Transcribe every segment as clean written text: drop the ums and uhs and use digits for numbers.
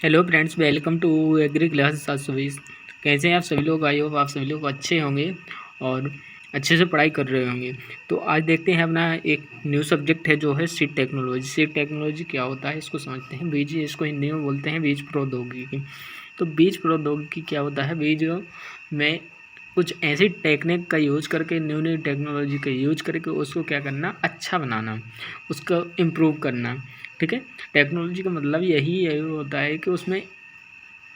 Hello friends, welcome to agri class 720। कैसे हैं आप सभी लोग? आई होप आप सभी लोग अच्छे होंगे और अच्छे से पढ़ाई कर रहे होंगे। तो आज देखते हैं अपना एक न्यू सब्जेक्ट है जो है सीड टेक्नोलॉजी। सीड टेक्नोलॉजी क्या होता है इसको समझते हैं। बीज, इसको हिंदी में बोलते हैं बीज प्रौद्योगिकी। तो बीज प्रौद्योगिकी क्या होता है? बीज में कुछ ऐसी टेक्निक का यूज करके, न्यू न्यू टेक्नोलॉजी का यूज करके उसको क्या करना, अच्छा बनाना, उसका इम्प्रूव करना। ठीक है। टेक्नोलॉजी का मतलब यही होता है कि उसमें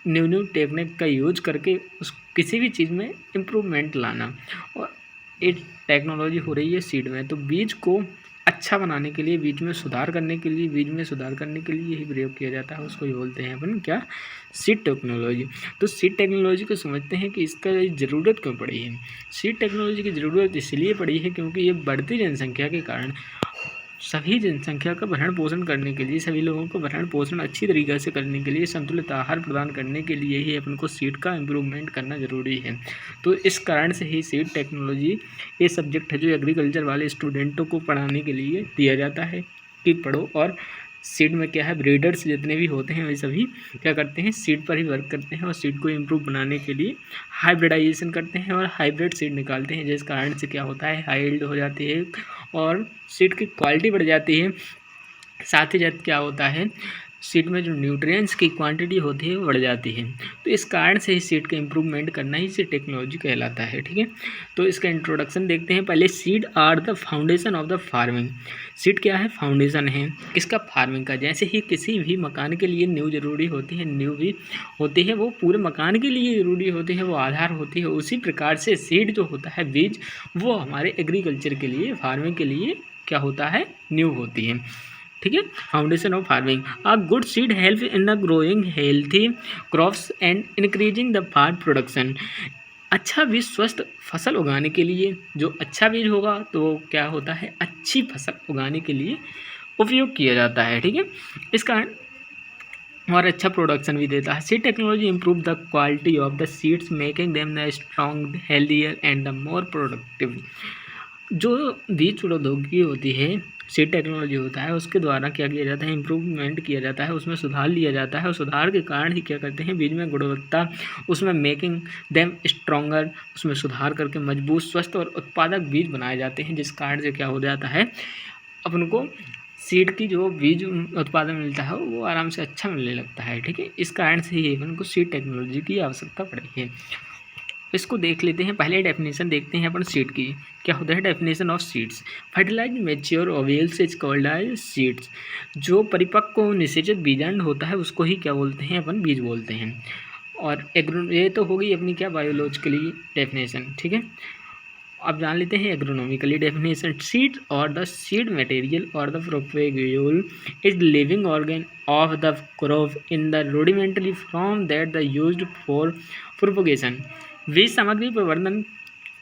न्यू न्यू टेक्निक का यूज करके उस किसी भी चीज़ में इम्प्रूवमेंट लाना। और एक टेक्नोलॉजी हो रही है सीड में। तो बीज को अच्छा बनाने के लिए, बीज में सुधार करने के लिए, बीज में सुधार करने के लिए यही प्रयोग किया जाता है। उसको ही बोलते हैं अपन क्या, सीड टेक्नोलॉजी। तो सीड टेक्नोलॉजी को समझते हैं कि इसका ज़रूरत क्यों पड़ी है। सीड टेक्नोलॉजी की ज़रूरत इसलिए पड़ी है क्योंकि ये बढ़ती जनसंख्या के कारण सभी जनसंख्या का भरण पोषण करने के लिए, सभी लोगों को भरण पोषण अच्छी तरीके से करने के लिए, संतुलित आहार प्रदान करने के लिए ही अपन को सीड का इम्प्रूवमेंट करना ज़रूरी है। तो इस कारण से ही सीड टेक्नोलॉजी ये सब्जेक्ट है जो एग्रीकल्चर वाले स्टूडेंटों को पढ़ाने के लिए दिया जाता है कि पढ़ो। और सीड में क्या है, ब्रीडर्स जितने भी होते हैं वे सभी क्या करते हैं, सीड पर ही वर्क करते हैं और सीड को इम्प्रूव बनाने के लिए हाइब्रिडाइजेशन करते हैं और हाइब्रिड सीड निकालते हैं, जिस कारण से क्या होता है, हाई यील्ड हो जाती है और सीड की क्वालिटी बढ़ जाती है। साथ ही साथ क्या होता है, सीड में जो न्यूट्रिएंट्स की क्वांटिटी होती है वो बढ़ जाती है। तो इस कारण से ही सीड का इम्प्रूवमेंट करना ही सीड टेक्नोलॉजी कहलाता है। ठीक है। तो इसका इंट्रोडक्शन देखते हैं पहले। Seed are the foundation of the farming. Seed क्या है, फाउंडेशन है किसका, फार्मिंग का। जैसे ही किसी भी मकान के लिए नींव जरूरी होती है, नींव भी होती है वो पूरे मकान के लिए ज़रूरी होती है, वो आधार होती है। उसी प्रकार से सीड जो होता है, बीज, वो हमारे एग्रीकल्चर के लिए, फार्मिंग के लिए क्या होता है, नींव होती है। ठीक है। Foundation of farming. A good seed help in the growing healthy crops and increasing the farm production. अच्छा बीज स्वस्थ फसल उगाने के लिए, जो अच्छा बीज होगा तो वो क्या होता है, अच्छी फसल उगाने के लिए उपयोग किया जाता है। ठीक है। इस कारण और अच्छा प्रोडक्शन भी देता है। Seed technology improve the quality of the seeds, making them the strong, healthier and the more productive. जो बीज प्रौद्योगिकी होती है, सीड टेक्नोलॉजी होता है, उसके द्वारा क्या किया जाता है, इम्प्रूवमेंट किया जाता है, उसमें सुधार लिया जाता है और सुधार के कारण ही क्या करते हैं, बीज में गुणवत्ता, उसमें मेकिंग देम स्ट्रॉन्गर, उसमें सुधार करके मजबूत, स्वस्थ और उत्पादक बीज बनाए जाते हैं, जिस कारण से क्या हो जाता है, अपन को सीड की जो बीज उत्पादन मिलता है वो आराम से अच्छा मिलने लगता है। ठीक है। इस कारण से ही अपन को सीड टेक्नोलॉजी की आवश्यकता पड़ी है। इसको देख लेते हैं। पहले डेफिनेशन देखते हैं अपन सीड की। क्या होता है definition of seeds? Fertilise mature ovules is called as seeds. जो परिपक्व निषेचित बीजांड होता है उसको ही क्या बोलते हैं, अपन बीज बोलते हैं। और ये तो होगी अपनी क्या, बायोलॉजिकली डेफिनेशन। ठीक है। अब जान लेते हैं agronomically definition. Seed or the seed material or the propagule is living organ of the crop in the rudimentary form that the used for propagation. बीज सामग्री प्रवर्धन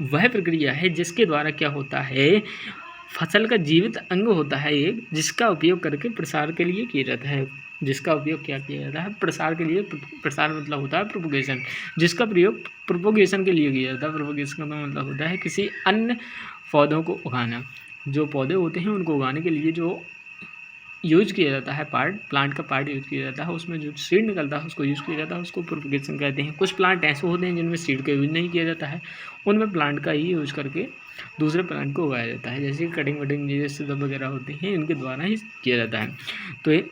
वह प्रक्रिया है जिसके द्वारा क्या होता है, फसल का जीवित अंग होता है एक, जिसका उपयोग करके प्रसार के लिए किया जाता है। जिसका उपयोग क्या किया जाता है, प्रसार के लिए। प्रसार मतलब होता है प्रोपोगेशन, जिसका प्रयोग प्रोपोगेशन के लिए किया जाता है। प्रोपोगेशन का मतलब होता है किसी अन्य पौधों को उगाना। जो पौधे होते हैं उनको उगाने के लिए जो यूज किया जाता है, पार्ट, प्लांट का पार्ट यूज किया जाता है, उसमें जो सीड निकलता है उसको यूज़ किया जाता है, उसको प्रोपोगेशन कहते हैं। कुछ प्लांट ऐसे होते हैं जिनमें सीड का यूज नहीं किया जाता है, उनमें प्लांट का ही यूज करके दूसरे प्लांट को उगाया जाता है, जैसे कटिंग वटिंग जैसे सब वगैरह होते हैं, इनके द्वारा ही किया जाता है। तो ये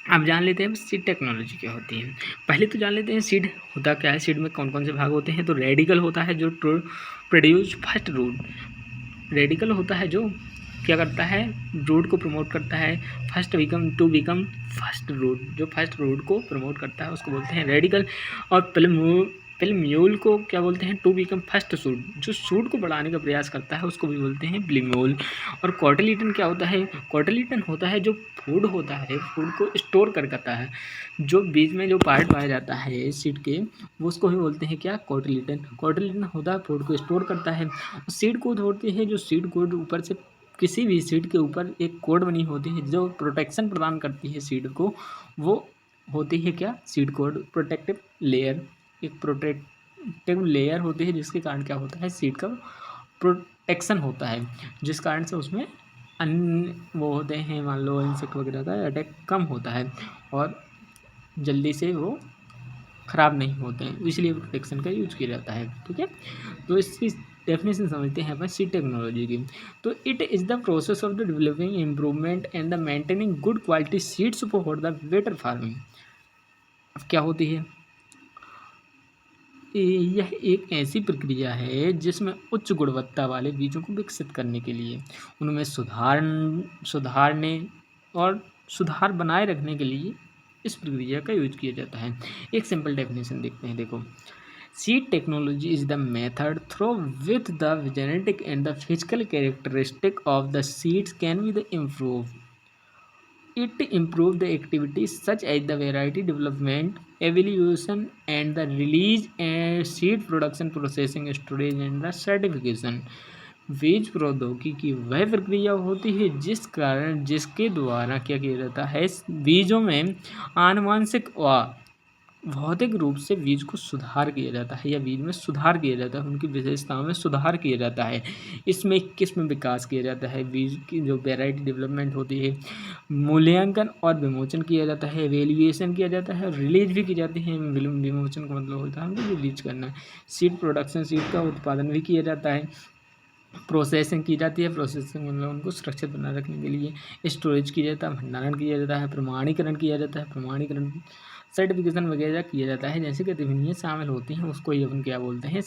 अब जान लेते हैं सीड टेक्नोलॉजी क्या होती है। पहले तो जान लेते हैं सीड होता क्या है। सीड में कौन कौन से भाग होते हैं। तो रेडिकल होता है जो प्रोड्यूस फर्स्ट रूट। रेडिकल होता है जो क्या करता है, रूट को प्रमोट करता है। टू बिकम फर्स्ट रूट, जो फर्स्ट रूट को प्रमोट करता है उसको बोलते हैं रेडिकल। और प्लम्यूल को क्या बोलते हैं, टू बिकम फर्स्ट सूट, जो सूट को बढ़ाने का प्रयास करता है उसको भी बोलते हैं प्लम्यूल। और कॉटिलीडन क्या होता है, कॉटिलीडन होता है जो फूड होता है, फूड को स्टोर करता है। जो बीज में जो पार्ट पाया जाता है सीड के, वो उसको भी बोलते हैं क्या, कॉटिलीडन। कॉटिलीडन होता है फूड को स्टोर करता है। सीड कोड होती है, जो सीड कोड ऊपर से किसी भी सीड के ऊपर एक कोड बनी होती है जो प्रोटेक्शन प्रदान करती है सीड को, वो होती है क्या, सीड कोड। प्रोटेक्टिव लेयर, एक प्रोटेक्टिव लेयर होती है जिसके कारण क्या होता है, सीड का प्रोटेक्शन होता है, जिस कारण से उसमें अन्य वो होते हैं, मान लो इंसेक्ट वगैरह का अटैक कम होता है। और जल्दी से वो ख़राब नहीं होते हैं, इसलिए प्रोटेक्शन का यूज किया जाता है। ठीक है, तो इसकी डेफिनेशन समझते हैं अपन सीड टेक्नोलॉजी की। तो it is the process of the developing improvement and the maintaining good quality seeds for the better farming. अब क्या होती है, यह एक ऐसी प्रक्रिया है जिसमें उच्च गुणवत्ता वाले बीजों को विकसित करने के लिए उनमें सुधारने और सुधार बनाए रखने के लिए इस प्रक्रिया का यूज किया जाता है। एक सिंपल डेफिनेशन देखते हैं, देखो। Seed technology is the method through with the genetic and the physical characteristic of the seeds can be the improve It improves the activities such as the variety development, evaluation, and the release and seed production, processing, storage, and the certification. बीज प्रौद्योगिकी वह प्रक्रिया होती है जिसके द्वारा क्या किया जाता है, बीजों में आनुवंशिक व भौतिक रूप से बीज को सुधार किया जाता है या बीज में सुधार किया जाता है, उनकी विशेषताओं में सुधार किया जाता है। इसमें किस्म विकास किया जाता है, बीज की जो वैरायटी डेवलपमेंट होती है, मूल्यांकन और विमोचन किया जाता है, एवेल्युएशन किया जाता है, रिलीज भी की जाती है। विमोचन का मतलब होता है हमको रिलीज करना। सीड प्रोडक्शन, सीड का उत्पादन भी किया जाता है। प्रोसेसिंग की जाती है, प्रोसेसिंग मतलब उनको सुरक्षित बनाए रखने के लिए स्टोरेज किया जाता है, भंडारण किया जाता है, प्रमाणीकरण किया जाता है, प्रमाणीकरण सर्टिफिकेशन वगैरह किया जाता है। जैसे गतिविधियाँ शामिल होती हैं उसको ही अपन क्या बोलते हैं।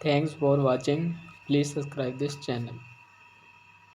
Thanks for watching, please subscribe this channel.